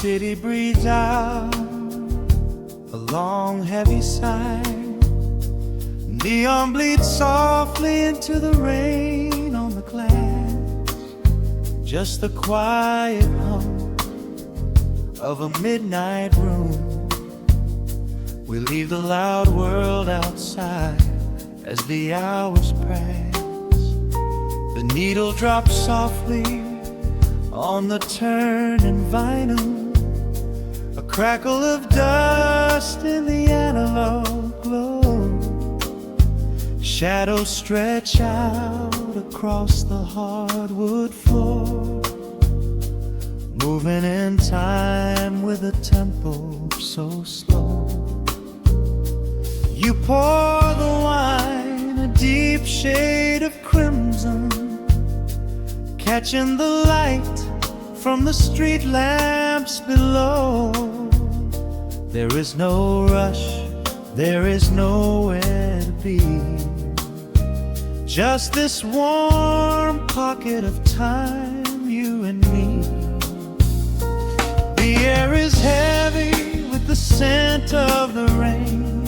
city breathes out a long heavy sigh. Neon bleeds softly into the rain on the glass. Just the quiet hum of a midnight room. We leave the loud world outside as the hours pass. The needle drops softly on the turning vinyl. A crackle of dust in the analog glow. Shadows stretch out across the hardwood floor, moving in time with a tempo so slow. You pour the wine, a deep shade of crimson, catching the light from the street lamps below. There is no rush, there is nowhere to be. Just this warm pocket of time, you and me. The air is heavy with the scent of the rain,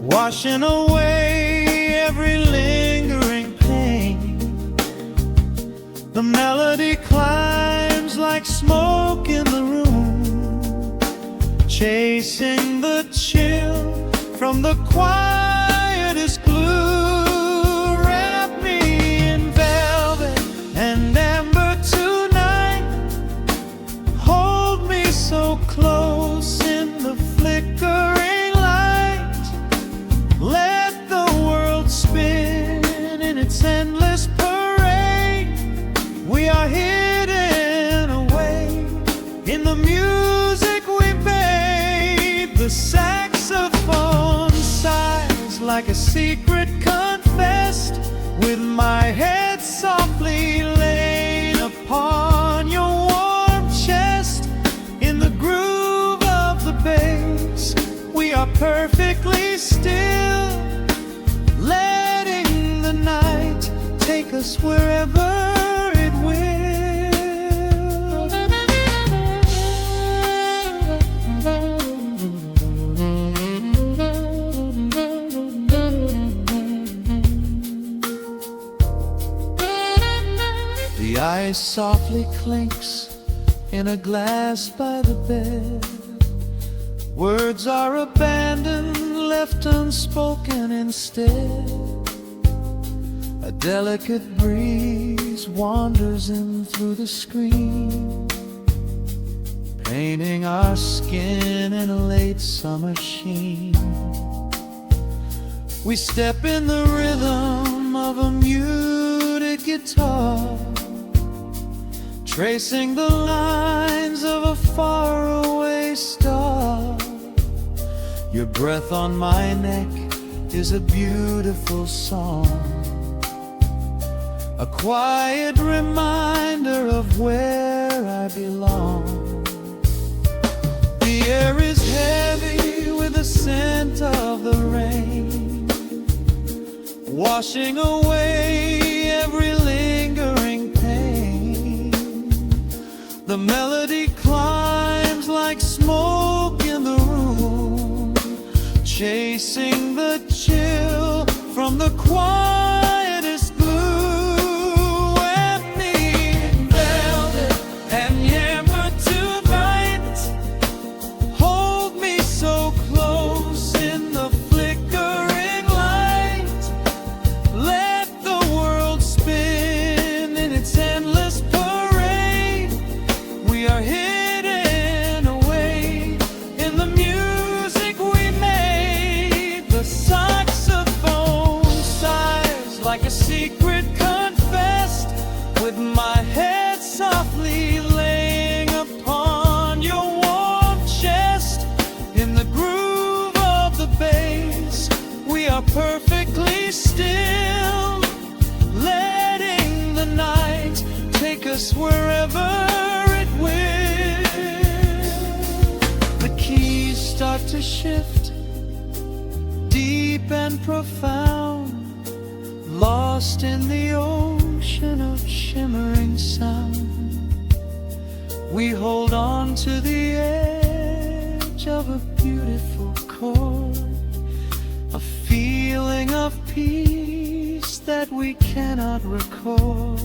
washing away every lingering pain. The melody climbs like smoke in the room, chasing the chill from the quietest glue. Wrap me in velvet and amber tonight. Hold me so close in the flickering light. Let the world spin in its endless parade. We are hidden away in the music we made. The saxophone sighs like a secret confessed, with my head softly laid upon your warm chest. In the groove of the bass, we are perfectly still, letting the night take us wherever it will. The ice softly clinks in a glass by the bed. Words are abandoned, left unspoken instead. A delicate breeze wanders in through the screen, painting our skin in a late summer sheen. We step in the rhythm of a muted guitar, tracing the lines of a faraway star. Your breath on my neck is a beautiful song, a quiet reminder of where I belong. The air is heavy with the scent of the rain, washing away every lingering pain. The melody climbs like smoke in the room, chasing the chill from the quietest glue. Wrap me in velvet and amber tonight. Hold me so close in the flickering light. Let the world spin in its endless parade. We are hidden away in the music we made. The saxophone sighs like a secret confessed, with my head softly laying upon your warm chest. In the groove of the bass, we are perfectly still, letting the night take us wherever it will. The keys start to shift, deep and profound, lost in the ocean of shimmering sound. We hold on to the edge of a beautiful chord, a feeling of peace that we cannot record.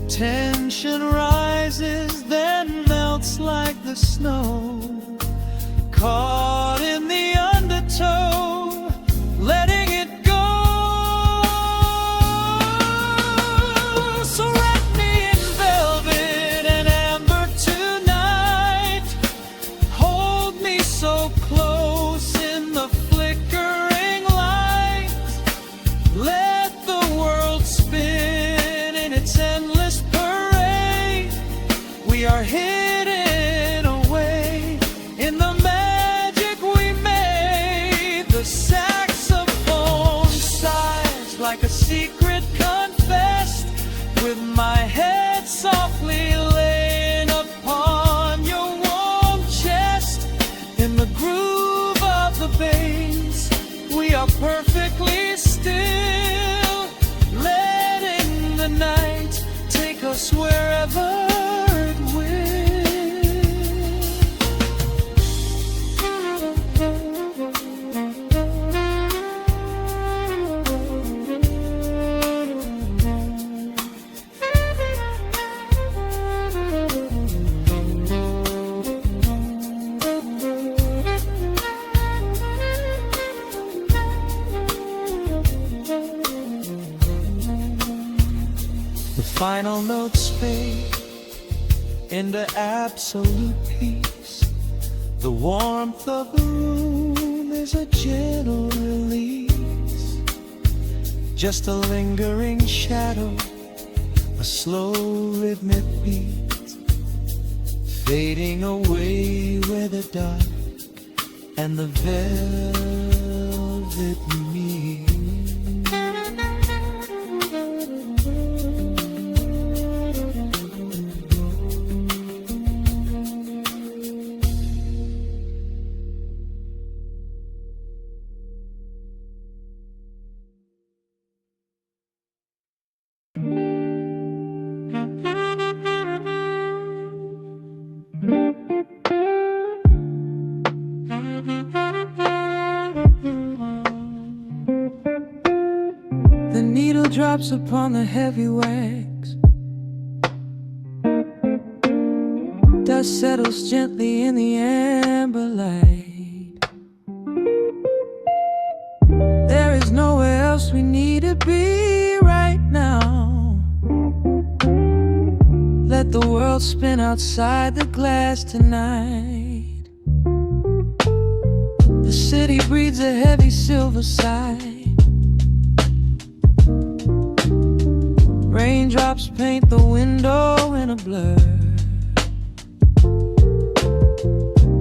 Tension rises, then melts like the snow, caught in the undertow, letting it go. So wrap me in velvet and amber tonight, hold me so close in the flickering light, let the world spin in its endless parade. We are hidden away in the magic we made. The saxophone sighs like a secret confessed, with my head softly laying upon your warm chest. In the groove of the bass, we are perfectly still, letting the night take us wherever it will. The final notes fade into absolute peace. The warmth of the room is a gentle release, just a lingering shadow, a slow rhythmic beat, fading away where the dark and the velvet meet. The needle drops upon the heavy wax, dust settles gently in the amber light. There is nowhere else we need to be right now. Let the world spin outside the glass tonight. The city breathes a heavy silver sigh. Raindrops paint the window in a blur.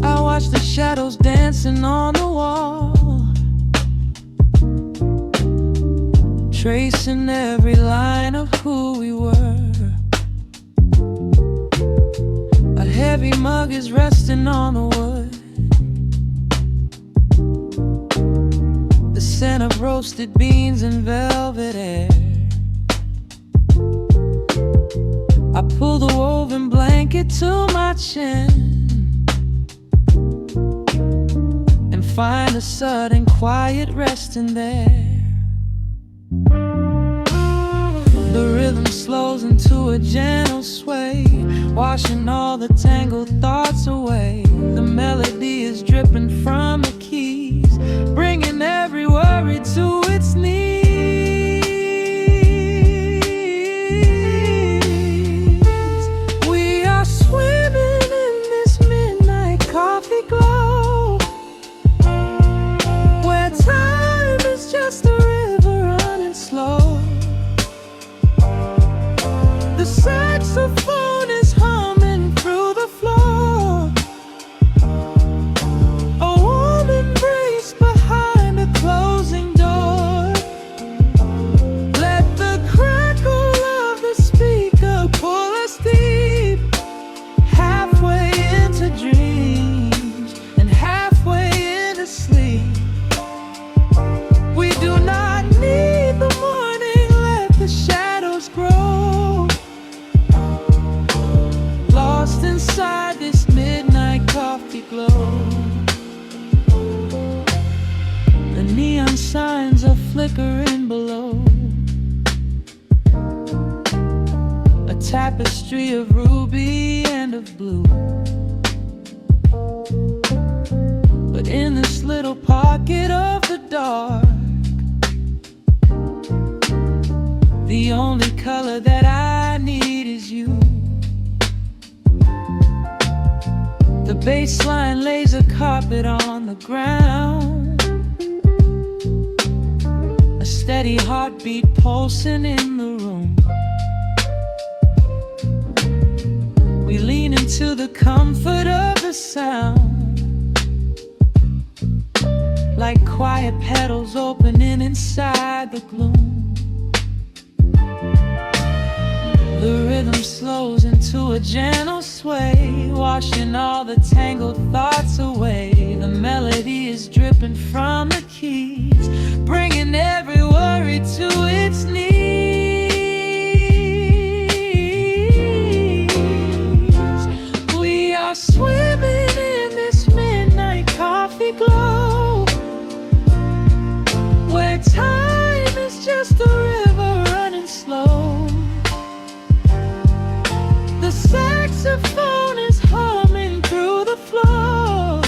I watch the shadows dancing on the wall, tracing every line of who we were. A heavy mug is resting on the wood, the scent of roasted beans and velvet air. I pull the woven blanket to my chin and find a sudden quiet resting there. The rhythm slows into a gentle sway, washing all the tangled thoughts away. The melody is dripping from the keys, bringing every worry to its knees. We are swimming in this midnight coffee glow, where time is just a river running slow. The saxophone is humming through the floor. A woman flickering below. A tapestry of ruby and of blue. But in this little pocket of the dark, the only color that I need is you. The bass line lays a carpet on the ground, a steady heartbeat pulsing in the room. We lean into the comfort of the sound, like quiet petals opening inside the gloom. The rhythm slows into a gentle sway, washing all the tangled thoughts away. The melody is dripping from the keys, bringing every worry to its knees. We are swimming in this midnight coffee glow, where time is just a river running slow. The saxophone is humming through the floor,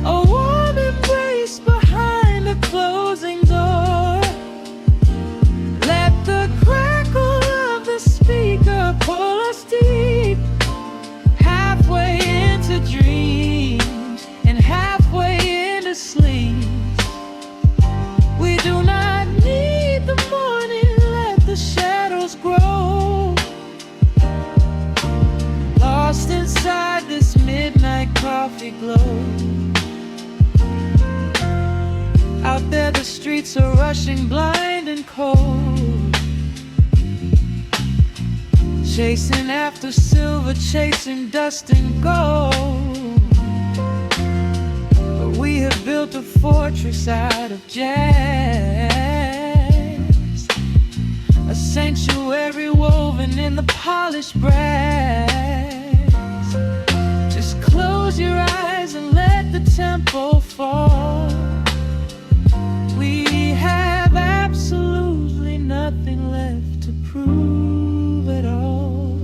a warm embrace behind a closing door. Let the crackle of the speaker pull us deep, halfway into dreams and halfway into sleep. We do not need the morning, let the shadows grow. Lost inside this midnight coffee glow. Out there the streets are rushing blind and cold, chasing after silver, chasing dust and gold. But we have built a fortress out of jazz, a sanctuary woven in the polished brass. Just close your eyes and let the tempo fall. We have absolutely nothing left to prove at all.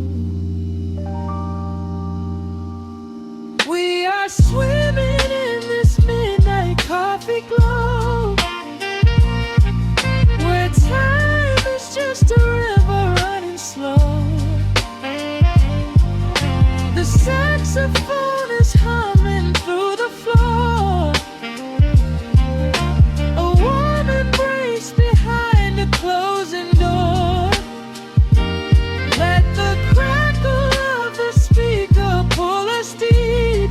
We are swimming in this midnight coffee glow, where time is just a river running slow. The saxophone is humming through the floor, a warm embrace behind a closing door. Let the crackle of the speaker pull us deep,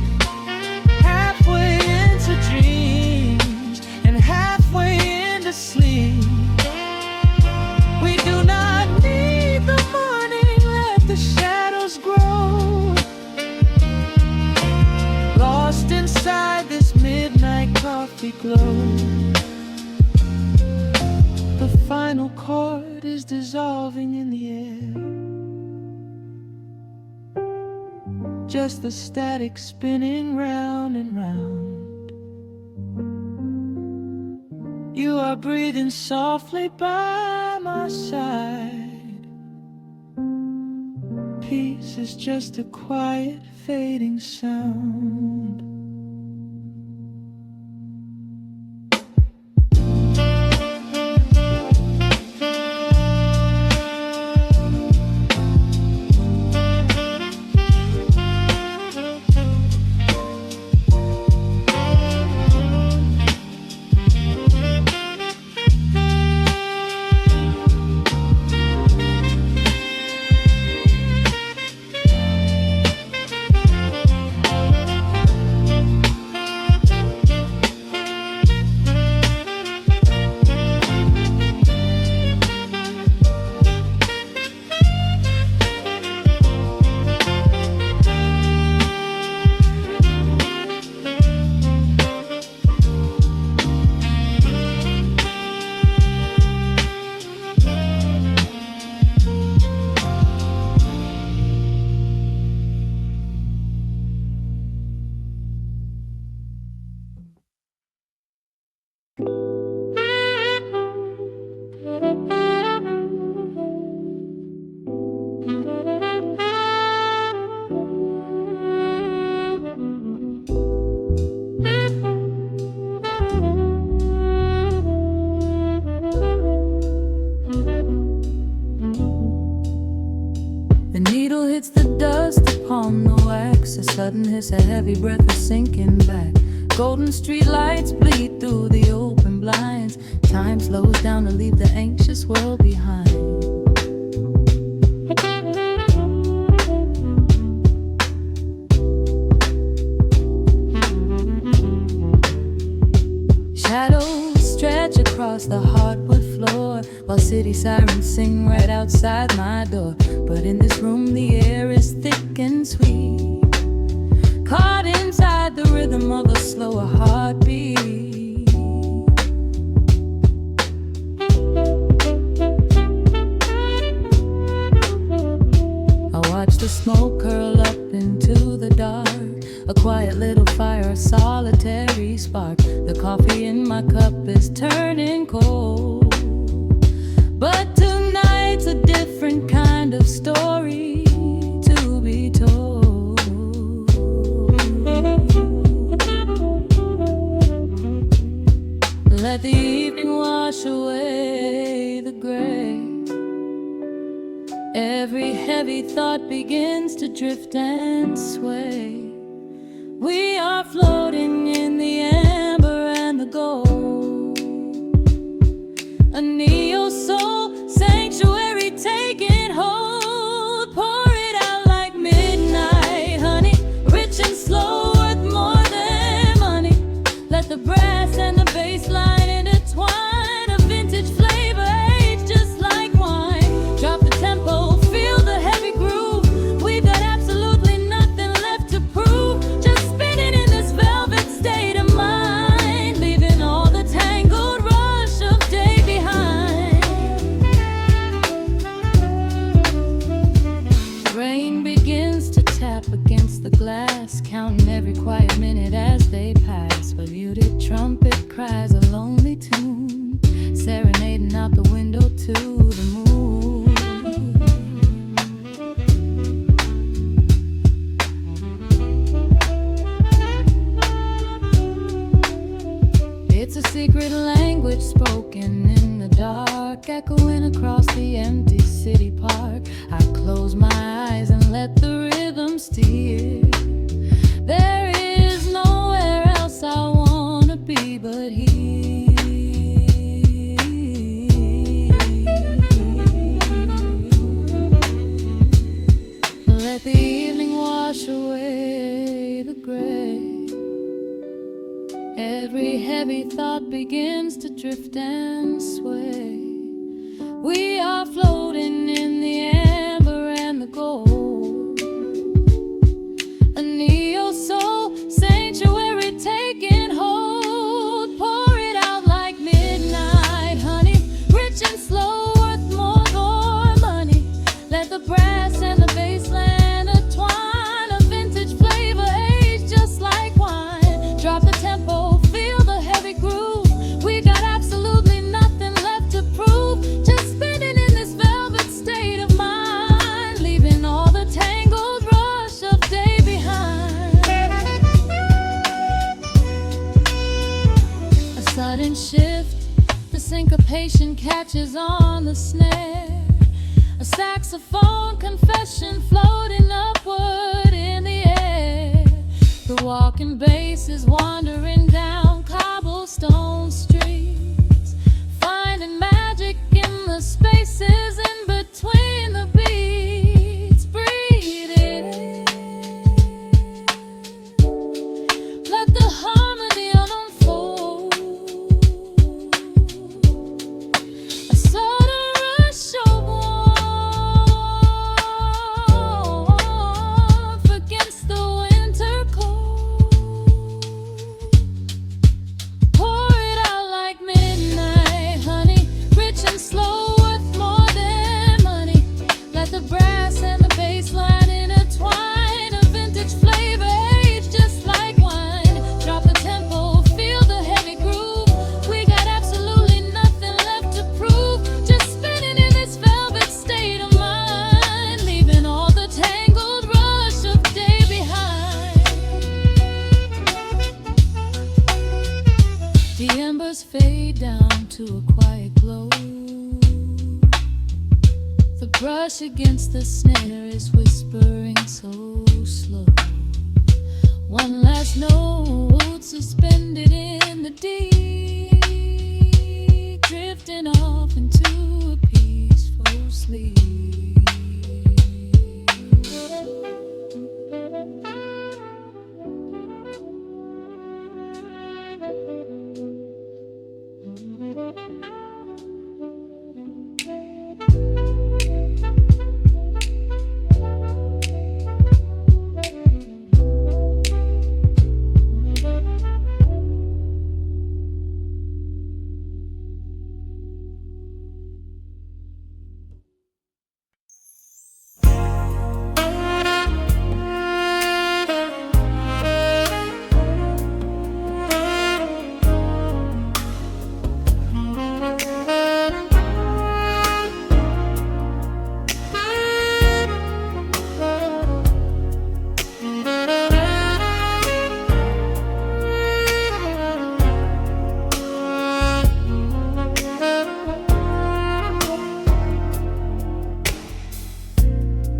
halfway into dreams and halfway into sleep. We do not need the morning, let the shadows grow. Lost inside this midnight coffee glow. The final chord is dissolving in the air, just the static spinning round and round. You are breathing softly by my side. Peace is just a quiet fading sound. sudden hiss, a heavy breath is sinking back. Golden street lights bleed through the open blinds. Time slows down to leave the anxious world behind. Shadows stretch across the hardwood floor, while city sirens sing right outside my door. But in this room the air is thick and sweet, caught inside the rhythm of a slower heartbeat. I watch the smoke curl up into the dark, a quiet little fire, a solitary spark. The coffee in my cup is turning cold, but tonight's a different kind of story to be told. Let the evening wash away the gray. Every heavy thought begins to drift and sway. We are floating in the amber and the gold, a neo-soul sanctuary taking hold. Pour it out like midnight honey, rich and slow, worth more than money. Let the brass and the bass line intertwine, a vintage flavor aged just like wine. Drop the tempo, feel the heavy groove. We've got absolutely nothing left to prove, just spinning in this velvet state of mind, leaving all the tangled rush of day behind. Rain begins to tap against the glass, counting every quiet minute as they pass. A muted trumpet cries a lonely tune, serenading out the window to the moon. It's a secret language spoken in the dark, echoing across the empty city park. I close my eyes and let the rhythm steer. There is nowhere else I wanna be but here. Let the evening wash away the gray. Every heavy thought begins to drift and sway. We are floating in the amber and the gold, a neo-soul sanctuary taking hold. Pour it out like midnight honey, rich and slow, worth more than money. Let the brass and the bass line intertwine, a vintage flavor aged just like wine. Drop the tempo, feel the heavy groove. We got absolutely nothing left to prove, just spinning in this velvet state of mind, leaving all the tangled rush of day behind. A sudden shift, the syncopation catches on the snare, a saxophone confession floating upward in the air. The walking bass is wandering down cobblestone streets, finding magic in the spaces in between the beats. Breathe it in, let the harmony unfold. A sudden rush of warmth against the winter cold. Pour it out like midnight honey, rich and slow, worth more than money. Let the brass and the bass line intertwine, a vintage flavor aged just like wine. Drop the tempo, feel the heavy groove. We got absolutely nothing left to prove, just spinning in this velvet state of mind, leaving all the tangled rush of day behind. The embers fade down to a quiet glow. The brush against the snare is whispering so slow. One last note suspended in the deep, drifting off into a peaceful sleep.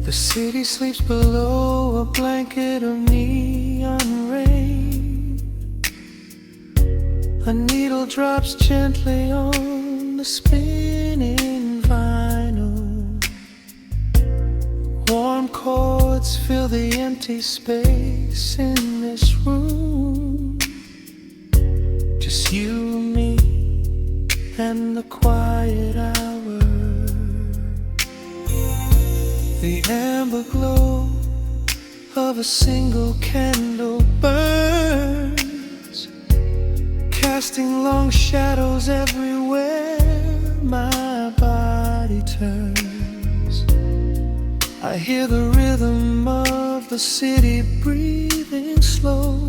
The city sleeps below a blanket of neon rain. A needle drops gently on the spinning vinyl. Warm chords fill the empty space in this room. Just you, me, and the quiet hour. The amber glow of a single candle burns, casting long shadows everywhere my body turns. I hear the rhythm of the city breathing slow,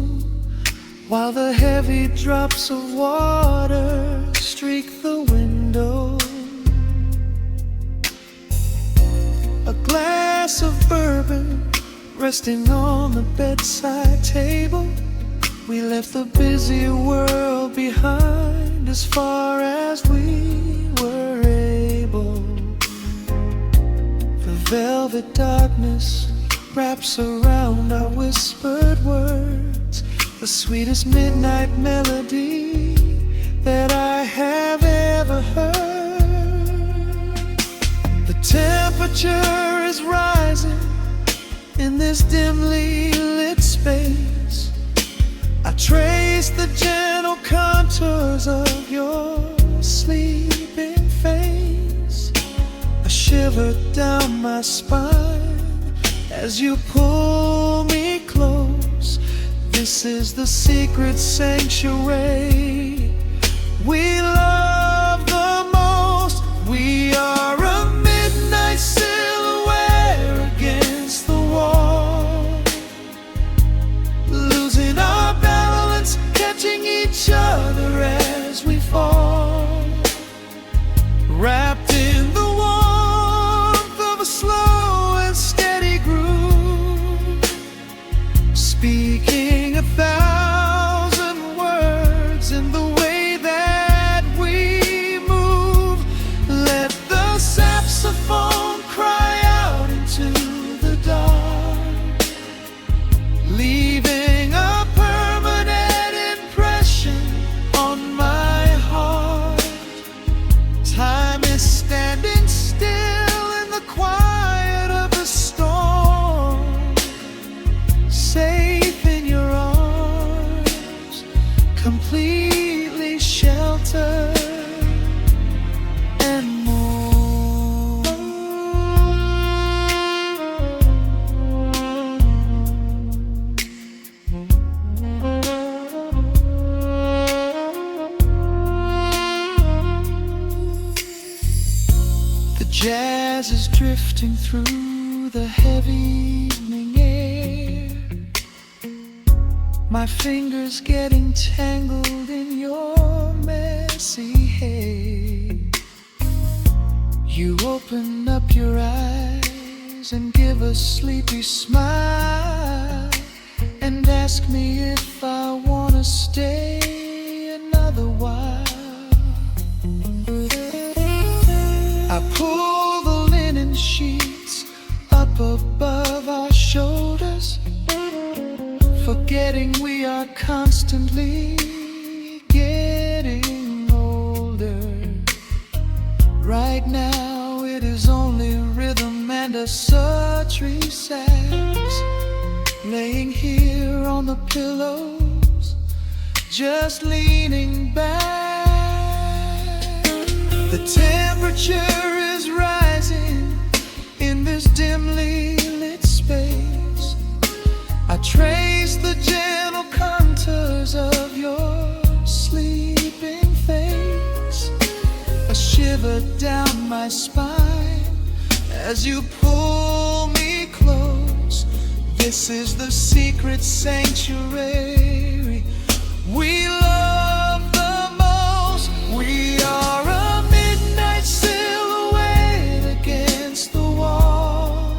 while the heavy drops of water streak the window. A glass of bourbon resting on the bedside table. We left the busy world behind as far as we were able. The velvet darkness wraps around our whispered words, the sweetest midnight melody that I have ever heard. The temperature is rising in this dimly lit space. I trace the gentle contours of your sleeping face. A shiver down my spine as you pull me close. This is the secret sanctuary we love the most. We are a midnight silhouette against the wall, losing our balance, catching each other as we fall, wrapped in the warmth of a slow and steady groove, speaking 1,000 words in the way that we move. Let the saxophone cry out into the dark, leaving a permanent impression on my heart. Time is standing still in the quiet of the storm, safe in your arms, completely sheltered and more. The jazz is drifting through the heavy evening air, my fingers getting tangled in your messy hair. You open up your eyes and give a sleepy smile, and ask me if I wanna stay another while. I pull the linen sheets up above our shoulders, forget forgetting we are constantly getting older. Right now it is only rhythm and a sultry sax, laying here on the pillows, just leaning back. The temperature is rising in this dimly lit space. I trace the gentle contours of your sleeping face, a shiver down my spine as you pull me close. This is the secret sanctuary we love the most. We are a midnight silhouette against the wall,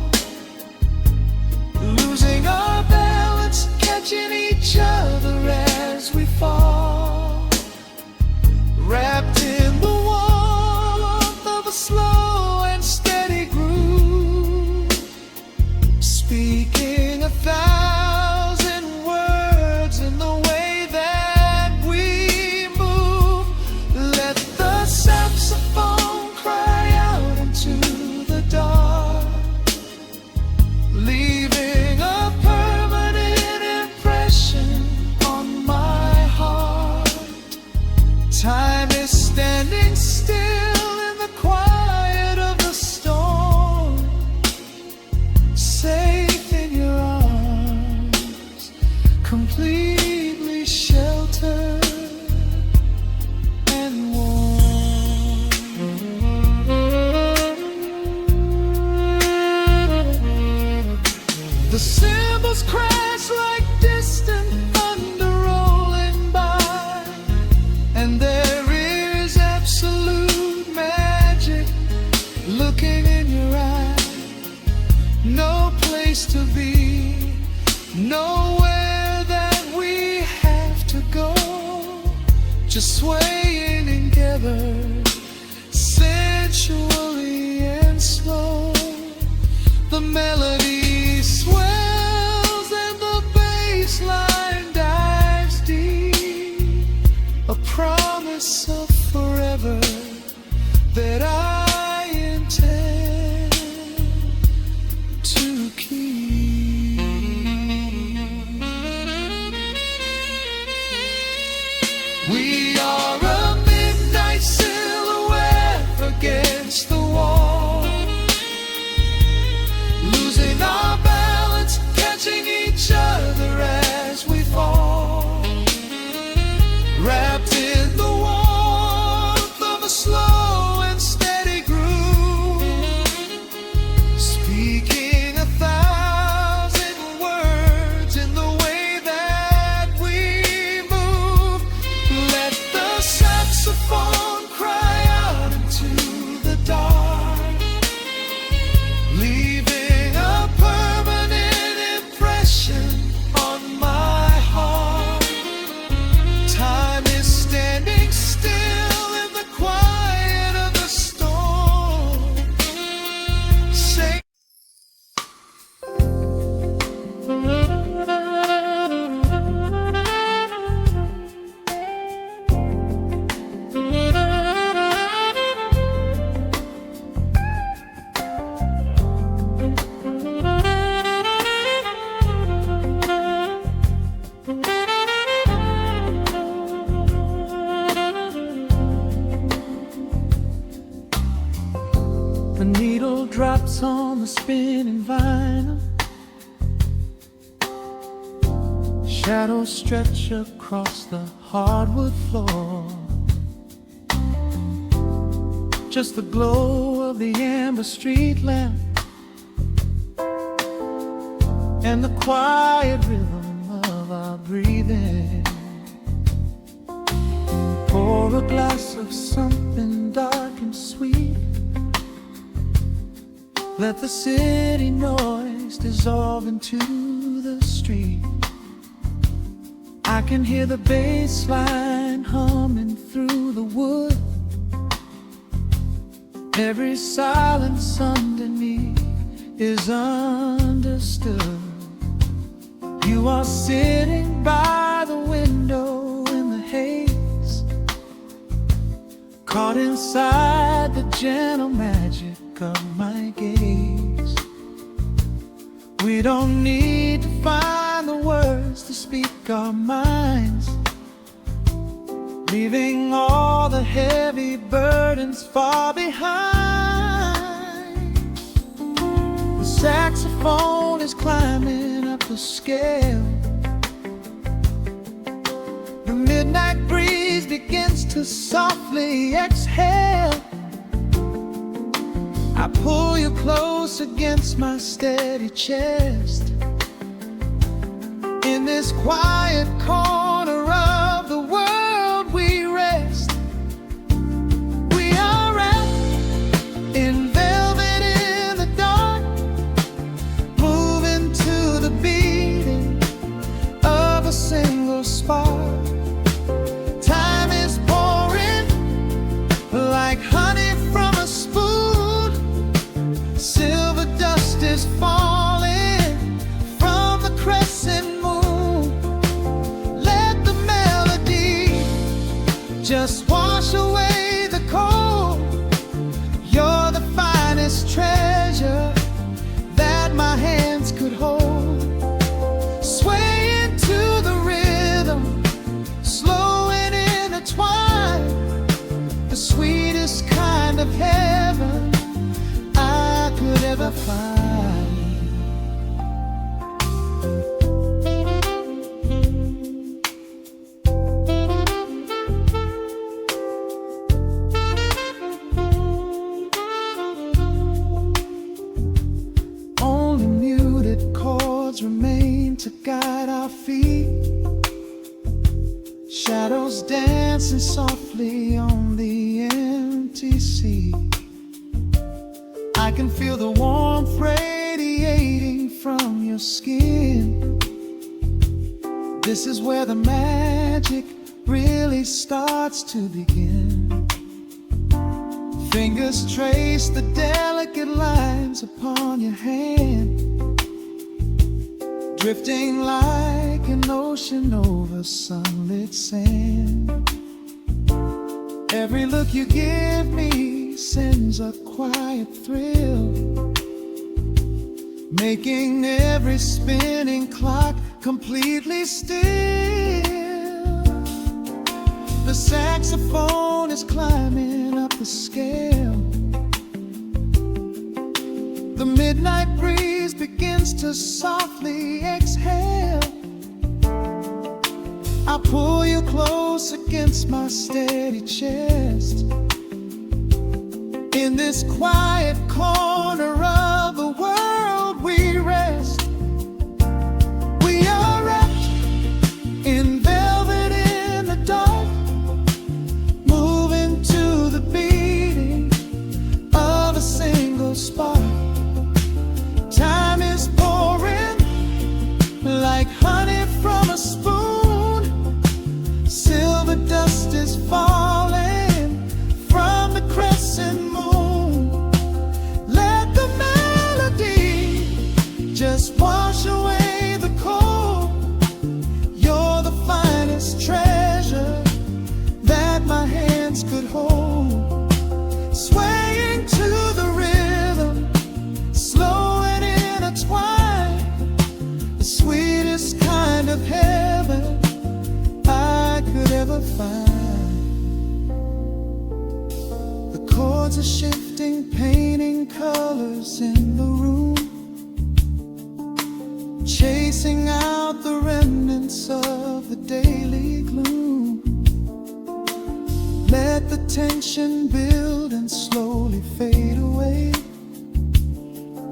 losing our balance, catching each other as we fall, wrapped in the warmth of a slow and steady groove, speaking 1,000 words in the way that we move. Let the saxophone cry out into the dark, leaving a permanent impression on my heart. Time is standing still in the quiet of the storm, safe in your arms, completely sheltered and warm. The cymbals crash like distant thunder rolling by, and there is absolute magic looking in your eyes. No place to be, nowhere that we have to go, just swaying together, sensually and slow. The melody swells and the bass line dives deep, a promise of forever that I intend to keep. We are a midnight silhouette against the wall, losing our balance, catching each other as we fall, wrapped in the warmth of a slow and steady groove, speaking 1,000 words in the way that we move. Let the saxophone cry out into the dark, leaving a permanent impression on my heart. Time is standing still in the quiet of the storm. Say the needle drops on the spinning vinyl, shadows stretch across the hardwood floor, just the glow of the amber street lamp and the quiet rhythm of our breathing. Pour a glass of something dark and sweet, let the city noise dissolve into the street. I can hear the bass line humming through the wood, every silence underneath is understood. You are sitting by the window in the haze, caught inside the gentle magic of my gaze. We don't need to find the words to speak our minds, leaving all the heavy burdens far behind. The saxophone is climbing up the scale. The midnight breeze begins to softly exhale. I pull you close against my steady chest. In this quiet corner of the world we rest. We are wrapped in velvet in the dark, moving to the beating of a single spark. Time is pouring like honey from a spoon. Silver dust is falling from the crescent moon. Let the melody just wash away the cold. You're the finest treasure that my hands could hold. Swaying to the rhythm, slow and intertwined, the sweetest kind of heaven I could ever find. Only muted chords remain to guide our feet, shadows dancing softly on the empty sea. I can feel the warmth radiating from your skin. This is where the magic really starts to begin. Fingers trace the delicate lines upon your hand, drifting like an ocean over sunlit sand. Every look you give me sends a quiet thrill, making every spinning clock completely still. The saxophone is climbing up the scale. The midnight breeze begins to softly exhale. I pull you close against my steady chest. In this quiet corner of the world we rest. We are wrapped in velvet in the dark, moving to the beating of a single spark. Time is pouring like honey from a spoon. Silver dust is falling from the crescent moon. Let the melody just wash away the cold. You're the finest treasure that my hands could hold. Swaying to the rhythm, slow and intertwined, the sweetest kind of heaven I could ever find. The chords are shifting, painting colors in the room, chasing out the remnants of the daily gloom. Let the tension build and slowly fade away.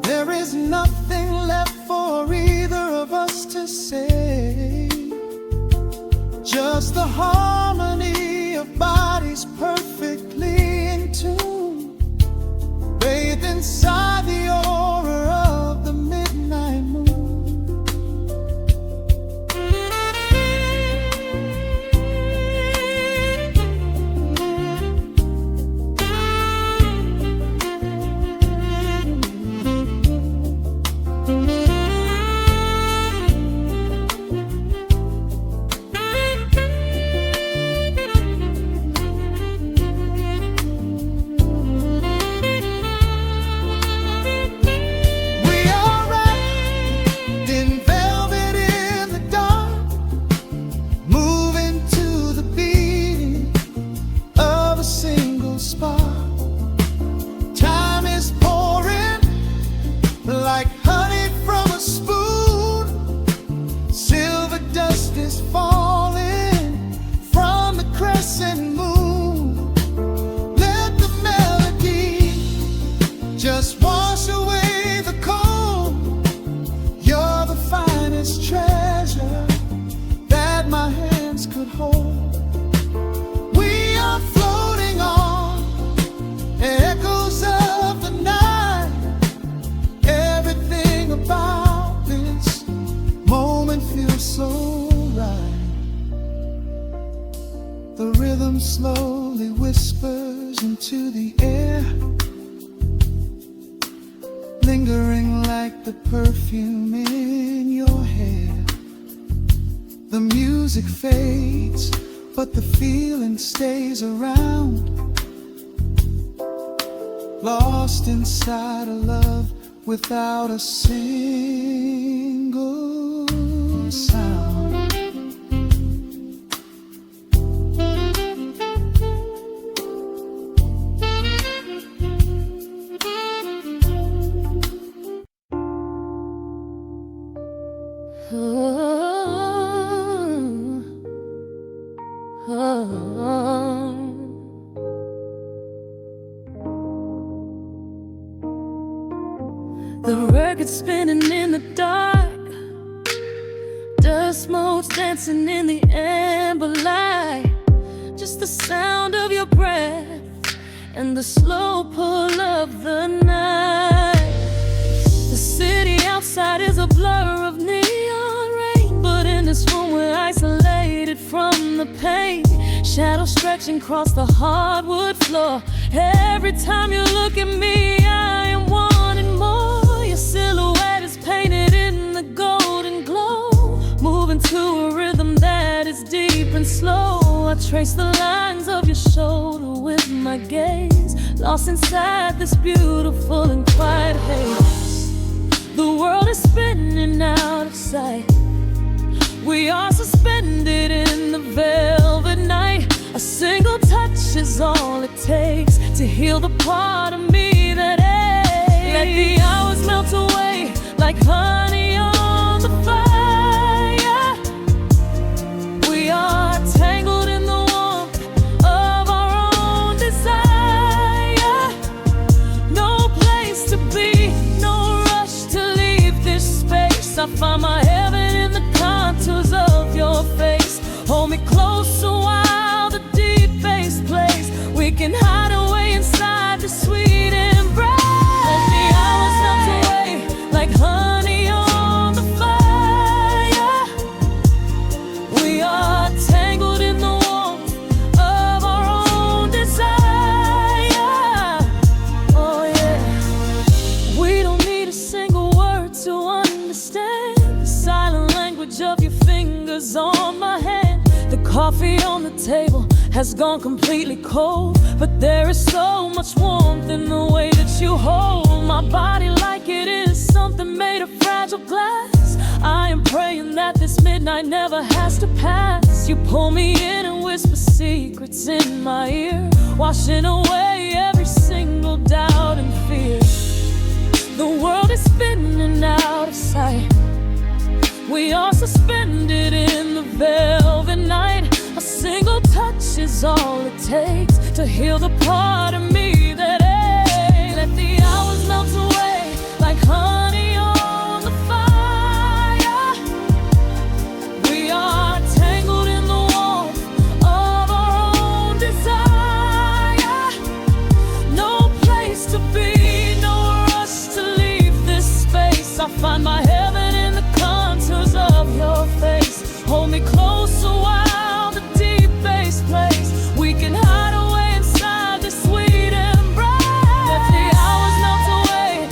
There is nothing left for either of us to say, just the harmony of bodies perfectly in tune, bathed inside the aura of the midnight moon. rhythm slowly whispers into the air, lingering like the perfume in your hair. The music fades, but the feeling stays around, lost inside a love without a single sound. The record spinning in the dark, dust motes dancing in the amber light. Just the sound of your breath and the slow pull of the night. The city outside is a blur of neon rain, but in this room we're isolated from the pain. Shadows stretching across the hardwood floor. Every time you look at me, I am wanting more. Your silhouette is painted in the golden glow, moving to a rhythm that is deep and slow. I trace the lines of your shoulder with my gaze, lost inside this beautiful and quiet haze. The world is spinning out of sight. We are suspended in the velvet night. A single touch is all it takes to heal the part of me that aches. Let the hours melt away like honey on the fire. We are tangled in the warmth of our own desire. No place to be, no rush to leave this space. I find my heaven in the contours of your face. Hold me closer while the deep bass plays. We can hide away inside the sweet embrace. Let the hours melt away like honey on the fire. We are tangled in the warmth of our own desire. Oh yeah. We don't need a single word to understand the silent language of your fingers on my hand. The coffee on the table has gone completely cold, but there is so much warmth in the way that you hold my body like it is something made of fragile glass. I am praying that this midnight never has to pass. You pull me in and whisper secrets in my ear, washing away every single doubt and fear. The world is spinning out of sight. We are suspended in the velvet night. A single touch is all it takes to heal the part of me that aches. Let the hours melt away like honey on the fire. We are tangled in the warmth of our own desire. No place to be, no rush to leave this space. I find my heaven in the contours of your face. Hold me closer while the deep bass plays. We can hide away inside this sweet embrace. Let the hours melt away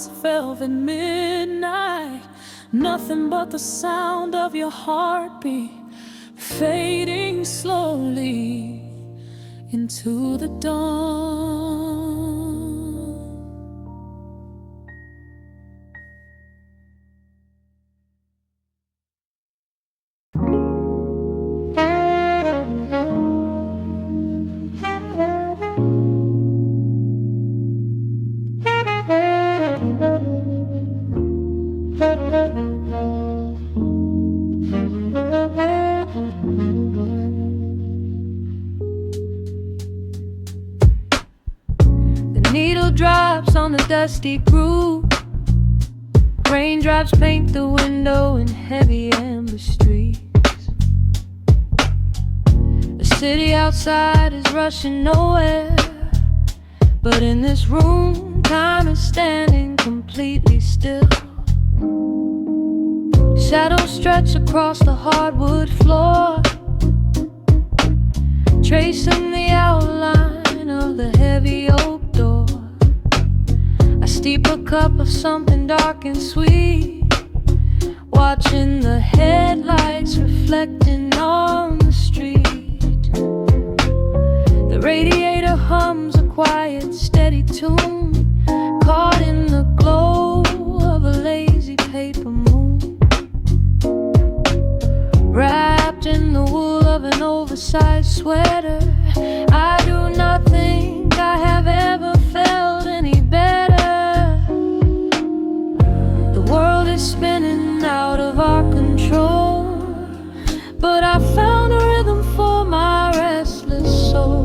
this velvet midnight. Nothing but the sound of your heartbeat fading slowly into the dawn. Needle drops on the dusty groove. Raindrops paint the window in heavy amber streets. The city outside is rushing nowhere, but in this room, time is standing completely still. Shadows stretch across the hardwood floor, tracing the outline of the heavy oak door. I steep a cup of something dark and sweet, watching the headlights reflecting on the street. The radiator hums a quiet, steady tune, caught in the glow of a lazy paper moon. Wrapped in the wool of an oversized sweater, I do not think I have ever felt any better. The world is spinning out of our control, but I found a rhythm for my restless soul.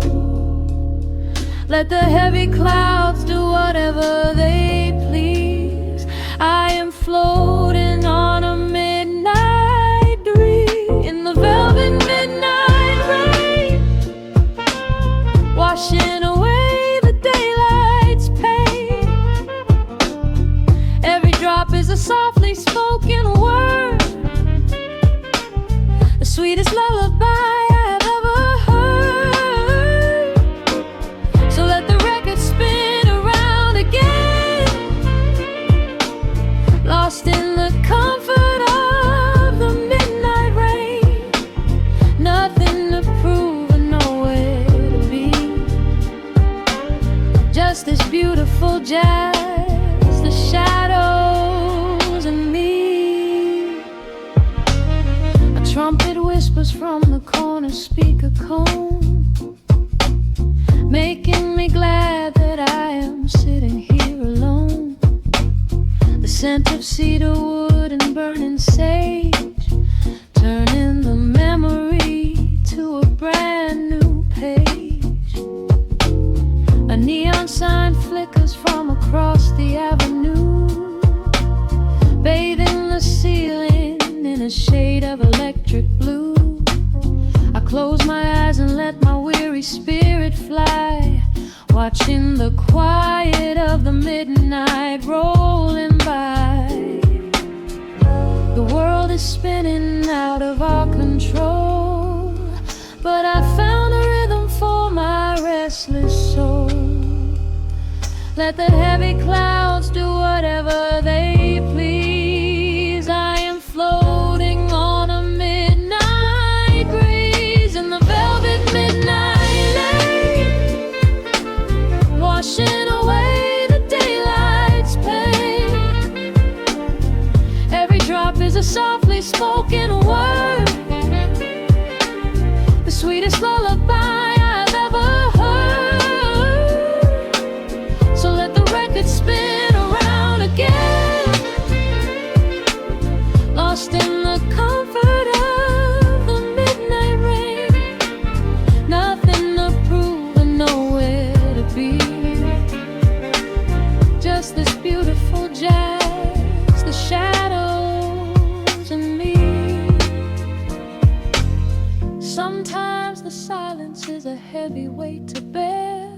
Let the heavy clouds do whatever they please. I am floating on a midnight breeze in the velvet midnight rain, washing away the daylight's pain. Every drop is a softly spoken word, the sweetest lullaby I have ever heard. So let the record spin around again, lost in the comfort of the midnight rain. Nothing to prove and nowhere to be, just this beautiful jazz, the shadows and me. A trumpet whispers from the corner speaker cone, making me glad that I am sitting here alone. The scent of cedar wood and burning sage, turning the memory to a brand new page. A neon sign flickers from across the avenue, bathing the ceiling in a shade of electric blue. I close my eyes and let my weary spirit fly, watching the quiet of the midnight rolling by. The world is spinning out of our control, but I found a rhythm for my restless soul. Let the heavy clouds do whatever they please. I am floating on a midnight breeze in the velvet midnight lane, washing away the daylight's pain. Every drop is a softly spoken word, the sweetest lullaby I've ever heard. So let the record spin around again, lost in the comfort of the midnight rain. Nothing to prove and nowhere to be, just this beautiful jazz, the shadows and me. Sometimes the silence is a heavy weight to bear,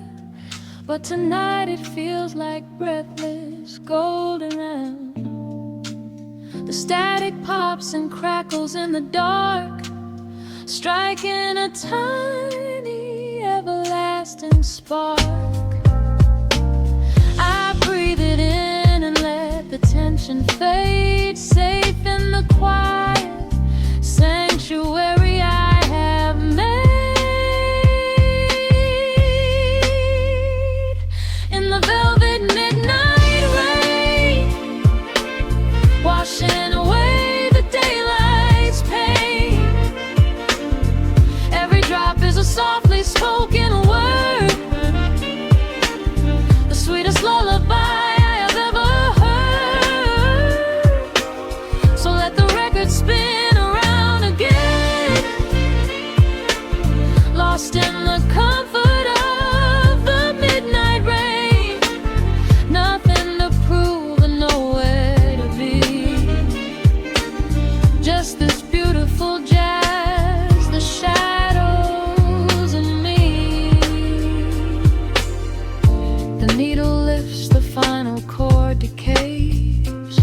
but tonight it feels like breathless golden round. The static pops and crackles in the dark, striking a tiny everlasting spark. I breathe it in and let attention fades, safe in the quiet sanctuary I have made. In the velvet midnight rain, washing away the daylight's pain. Every drop is a softly spoken word, the sweetest lullaby I have ever heard. So let the record spin around again, lost in the comfort of the midnight rain. Nothing to prove and nowhere to be, just this beautiful jazz, the shadows and me. The needle lifts, the final chord decays,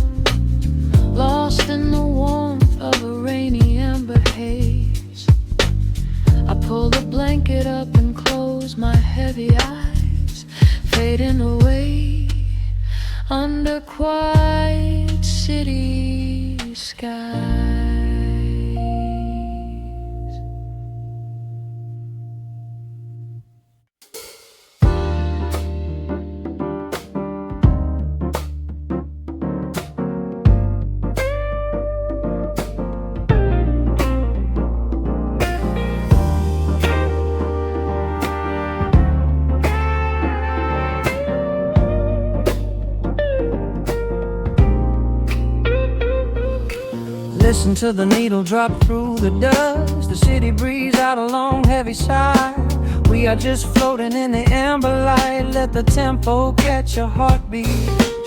lost in the warmth of a rainy amber haze. I pull the blanket up and close my heavy eyes, fading away under quiet city skies. Listen to the needle drop through the dust, the city breeze out a long heavy sigh. We are just floating in the amber light, let the tempo catch your heartbeat.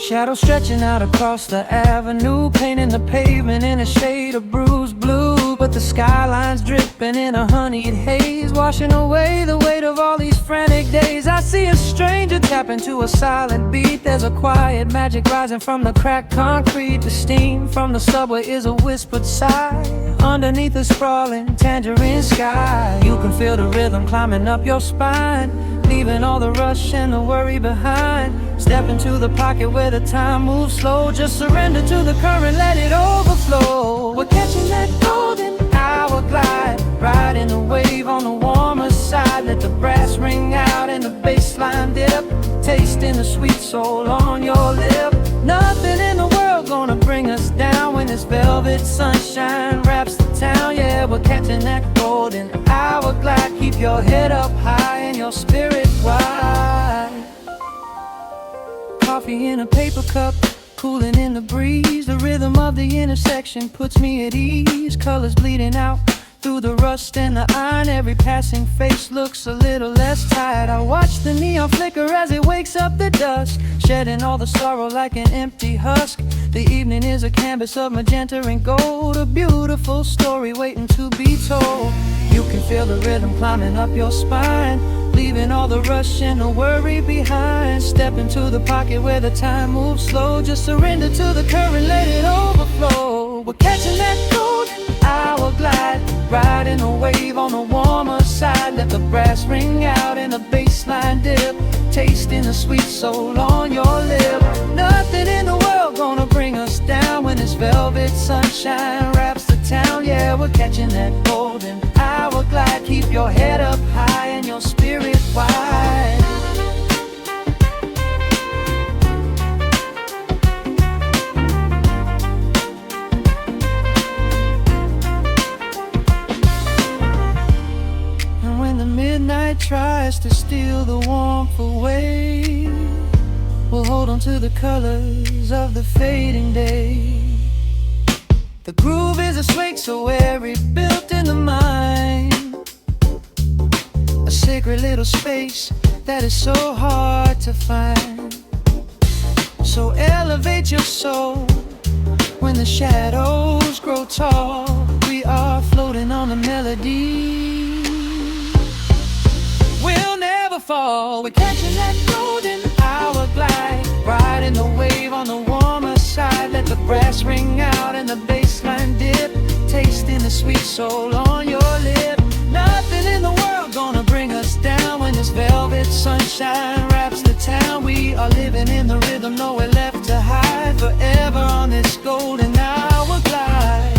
Shadows stretching out across the avenue, painting the pavement in a shade of bruised blue. But the skyline's dripping in a honeyed haze, washing away the weight of all these frantic days. I see a stranger tap into a silent beat. There's a quiet magic rising from the cracked concrete. The steam from the subway is a whispered sigh underneath the sprawling tangerine sky. You can feel the rhythm climbing up your spine, leaving all the rush and the worry behind. Step into the pocket where the time moves slow. Just surrender to the current, let it overflow. We're catching that golden hour glide, riding the wave on the warmer side. Let the brass ring out and the bass line dip, tasting the sweet soul on your lip. Nothing in the world gonna bring us down when this velvet sunshine wraps the town. Yeah, we're catching that golden hour glide. Keep your head up high and your spirit wide. Coffee in a paper cup, cooling in the breeze. The rhythm of the intersection puts me at ease. Colors bleeding out through the rust and the iron. Every passing face looks a little less tired. I watch the neon flicker as it wakes up the dusk, shedding all the sorrow like an empty husk. The evening is a canvas of magenta and gold, a beautiful story waiting to be told. You can feel the rhythm climbing up your spine, leaving all the rush and the worry behind. Step into the pocket where the time moves slow. Just surrender to the current, let it overflow. We're catching that golden hour glide, riding a wave on the warmer side. Let the brass ring out and the bass line dip, tasting the sweet soul on your lip. Nothing in the world gonna bring us down when this velvet sunshine wraps the town. Yeah, we're catching that golden hour glide. Keep your head up high and your spirit wide. And when the midnight tries to steal the warmth away, we'll hold on to the colors of the fading day. The groove is a swing so airy, built in the mind, a sacred little space that is so hard to find. So elevate your soul when the shadows grow tall. We are floating on the melody, we'll never fall. We're catching that golden hour glide, riding the wave on the warmer side. Let the brass ring out and the bass line dip, tasting the sweet soul on your lip. Nothing in the world gonna bring us down when this velvet sunshine wraps the town. We are living in the rhythm, nowhere left to hide. Forever on this golden hour glide.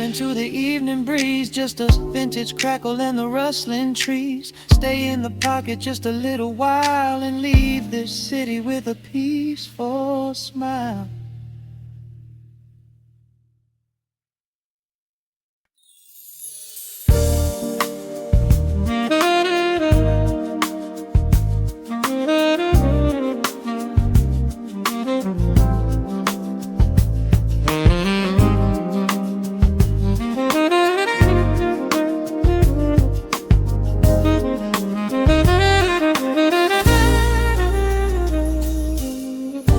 Into the evening breeze, just a vintage crackle and the rustling trees. Stay in the pocket just a little while and leave this city with a peaceful smile.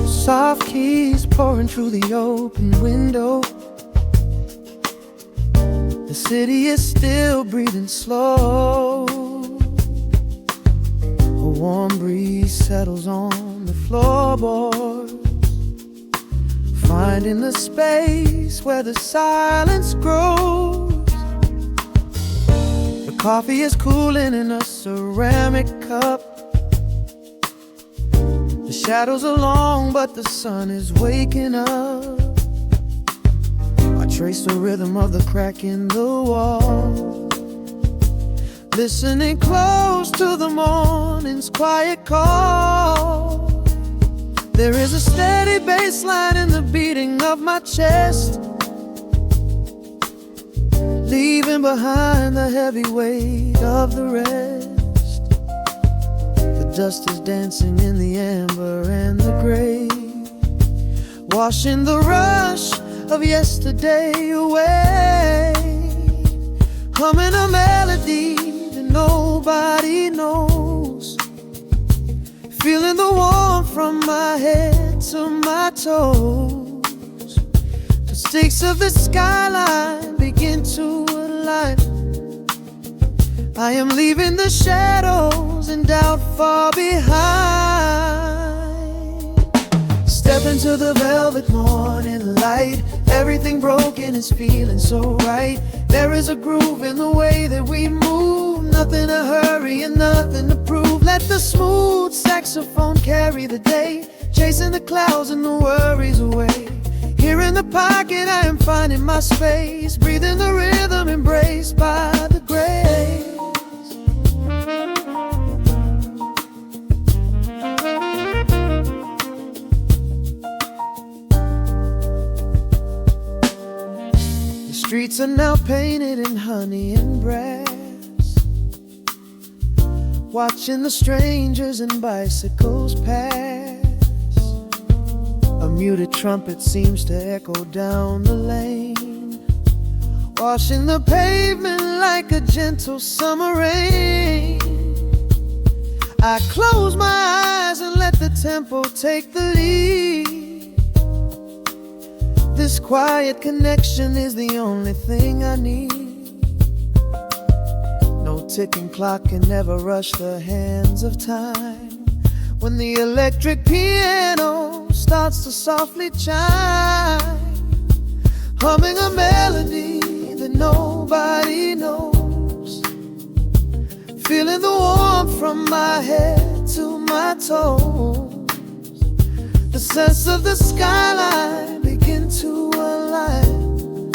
Soft keys pouring through the open window. The city is still breathing slow. A warm breeze settles on the floorboards, finding the space where the silence grows. The coffee is cooling in a ceramic cup. The shadows are long, but the sun is waking up. I trace the rhythm of the crack in the wall, listening close to the morning's quiet call. There is a steady bass line in the beating of my chest, leaving behind the heavy weight of the rest. The dust is dancing in the amber and the gray, washing the rush of yesterday away. Humming a melody that nobody knows, feeling the warmth from my head to my toes. The stakes of the skyline begin to align. I am leaving the shadows and doubt far behind. Step into the velvet morning light. Everything broken is feeling so right. There is a groove in the way that we move. Nothing to hurry and nothing to prove. Let the smooth saxophone carry the day, chasing the clouds and the worries away. Here in the pocket I am finding my space, breathing the rhythm embraced by the grace. Streets are now painted in honey and brass, watching the strangers and bicycles pass. A muted trumpet seems to echo down the lane, washing the pavement like a gentle summer rain. I close my eyes and let the tempo take the lead. This quiet connection is the only thing I need. No ticking clock can ever rush the hands of time. When the electric piano starts to softly chime, humming a melody that nobody knows, feeling the warmth from my head to my toes. The sense of the skyline begin to align.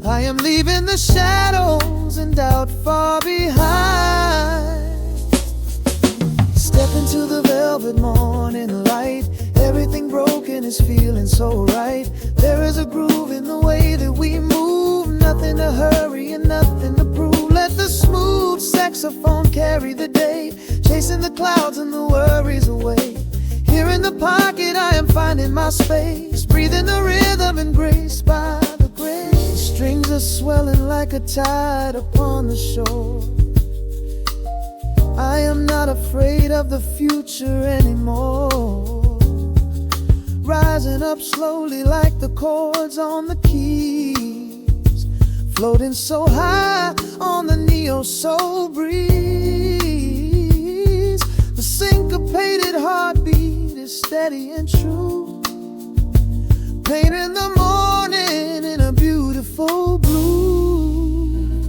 I am leaving the shadows and doubt far behind. Step into the velvet morning light. Everything broken is feeling so right. There is a groove in the way that we move. Nothing to hurry and nothing to prove. Let the smooth saxophone carry the day, chasing the clouds and the worries away. Here in the pocket I am finding my space, breathing the rhythm embraced by the grace. The strings are swelling like a tide upon the shore. I am not afraid of the future anymore, rising up slowly like the chords on the keys, floating so high on the neo-soul breeze. The syncopated heartbeat is steady and true. Paint in the morning in a beautiful blue.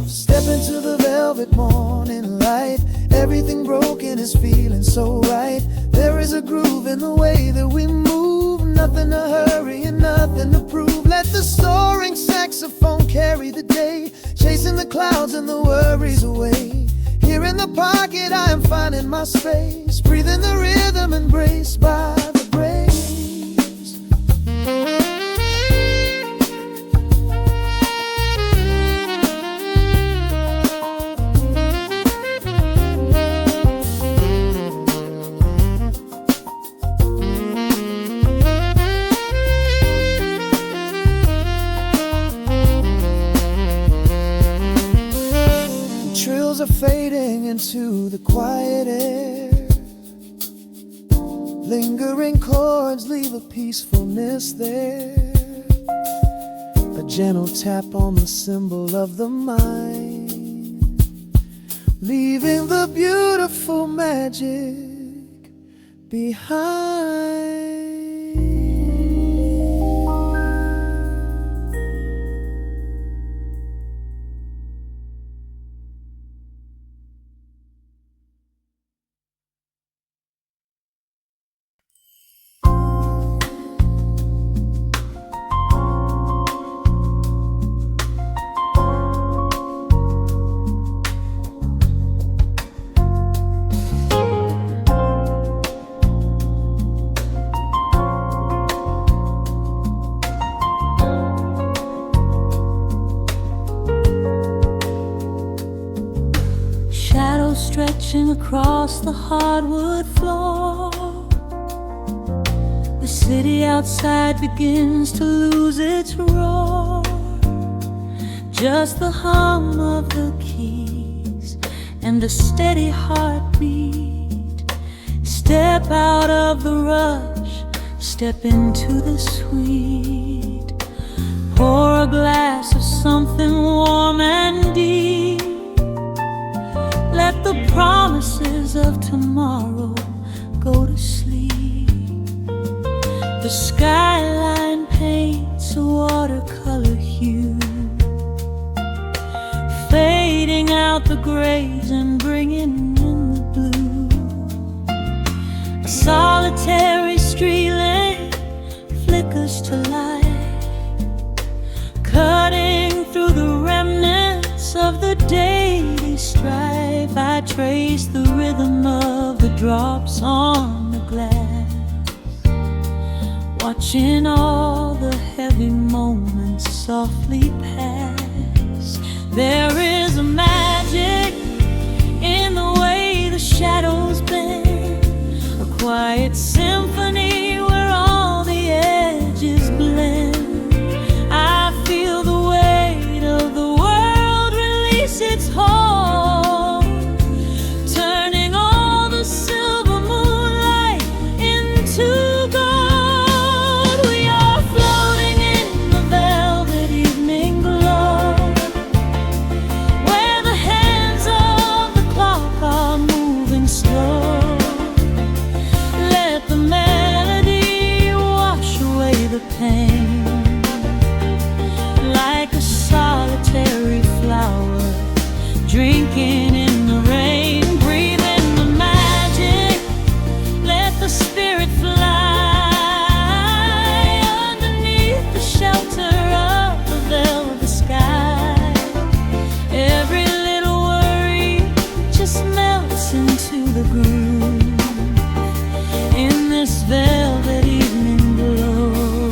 Step into the velvet morning light. Everything broken is feeling so right. There is a groove in the way that we move. Nothing to hurry and nothing to prove. Let the soaring saxophone carry the day, chasing the clouds and the worries away. Here in the pocket I am finding my space, breathing the rhythm, embraced by the breeze. Trills are fading into the quiet air. Lingering chords leave a peacefulness there. A gentle tap on the cymbal of the mind, leaving the beautiful magic behind. Stretching across the hardwood floor, the city outside begins to lose its roar. Just the hum of the keys and a steady heartbeat. Step out of the rush, step into the sweet. Pour a glass of something warm and deep. Let the promises of tomorrow go to sleep. The skyline paints a watercolor hue, fading out the grays and bringing in the blue. A solitary street lamp flickers to light, cutting through the remnants of the daily strife. I trace the rhythm of the drops on the glass, watching all the heavy moments softly pass. There is a magic in the way the shadows bend, a quiet symphony where all the edges blend. I feel the weight of the world release its hold, turning all the silver moonlight into gold. We are floating in the velvet evening glow, where the hands of the clock are moving slow. Let the melody wash away the pain, like a solitary flower drinking in the rain. Breathe in the magic, let the spirit fly underneath the shelter of the velvet sky. Every little worry just melts into the groove in this velvet evening glow.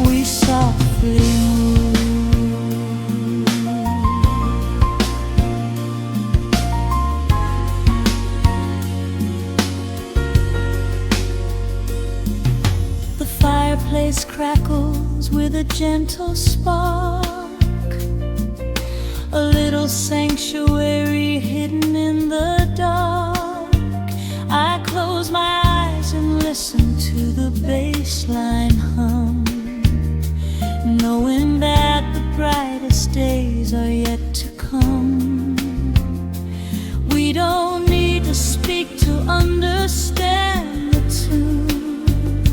We softly move. The fireplace crackles with a gentle spark, a little sanctuary hidden in the dark. I close my eyes and listen to the bass line hum, knowing that the brightest days are yet to come. We don't need to speak to understand the tune.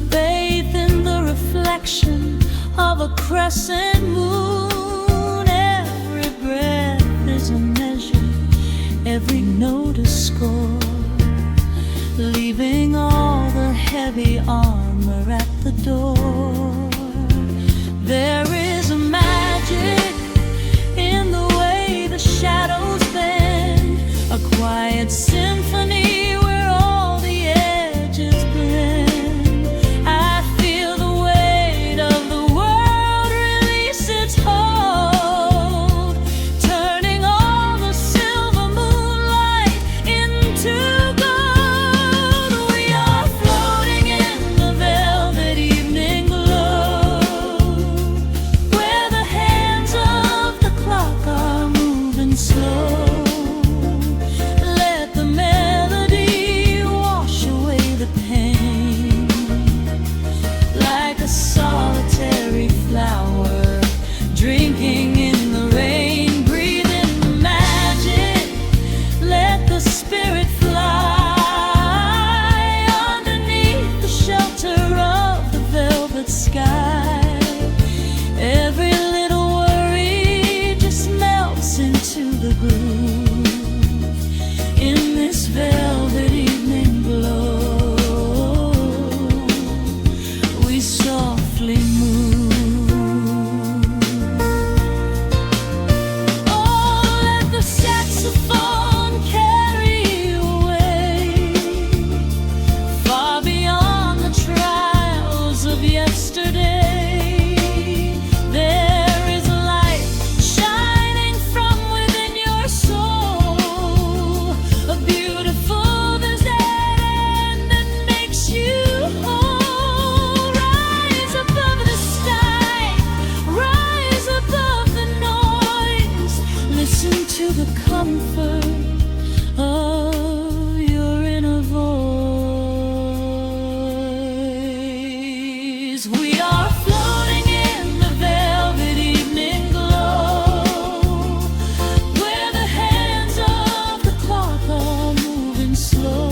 Bathe in the reflection of a crescent moon. Every breath is a measure, every note a score, leaving all the heavy armor at the door. There is a magic in the way the shadows bend, a quiet symphony where all the edges blend. I feel the weight of the world release its hold, turning all the silver moonlight into gold. We are floating in the velvet evening glow, where the hands of the clock are moving slow. Let the melody wash away the pain, like a solitary flower drinking in the rain. Breathe in the magic, let the spirit fly underneath the shelter of the velvet sky. Every little worry just melts into the groove in this velvet evening glow. We softly move. Oh, let the saxophone carry you away, far beyond the trials of yesterday. There is a light shining from within your soul, a beautiful vision that makes you whole. Rise above the sky, rise above the noise. Listen to the comfort of your inner voice. We are floating in the velvet evening glow, where the hands of the clock are moving slow.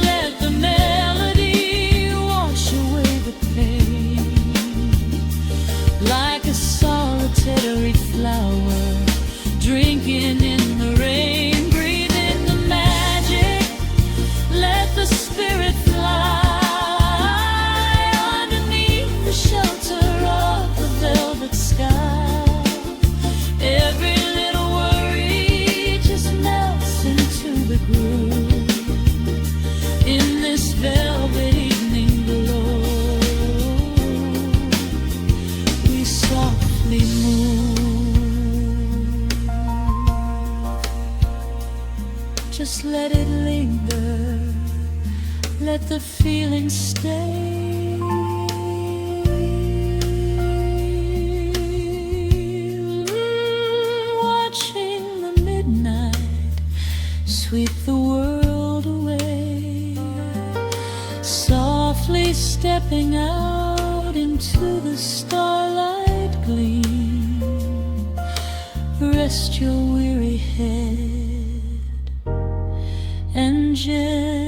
Let the melody wash away the pain, like a solitary flower drinking in the rain. Breathe in the magic, let the spirit fly underneath the shelter of the velvet sky. Every little worry just melts into the groove in this velvet evening glow. We softly move. Just let it linger, let the feeling stay. Watching the midnight sweep the world away, softly stepping out into the starlight gleam. Rest your weary head and gently